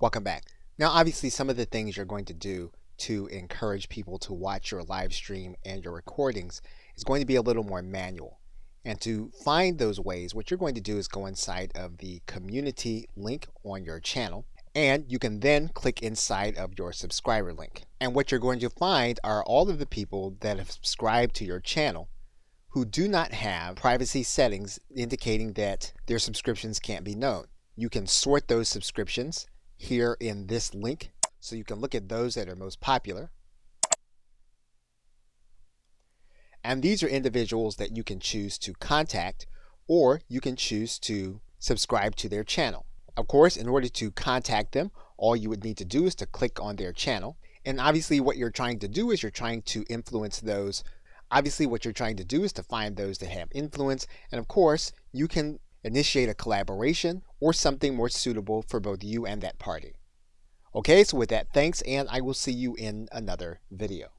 Welcome back. Now, obviously, some of the things you're going to do to encourage people to watch your live stream and your recordings is going to be a little more manual. And to find those ways, what you're going to do is go inside of the community link on your channel, and you can then click inside of your subscriber link. And what you're going to find are all of the people that have subscribed to your channel who do not have privacy settings indicating that their subscriptions can't be known. You can sort those subscriptions here in this link, so you can look at those that are most popular. And these are individuals that you can choose to contact, or you can choose to subscribe to their channel. Of course, in order to contact them, all you would need to do is to click on their channel. And obviously what you're trying to do is you're trying to influence those. Obviously what you're trying to do is to find those that have influence. And of course, you can initiate a collaboration or something more suitable for both you and that party. Okay, so with that, thanks, and I will see you in another video.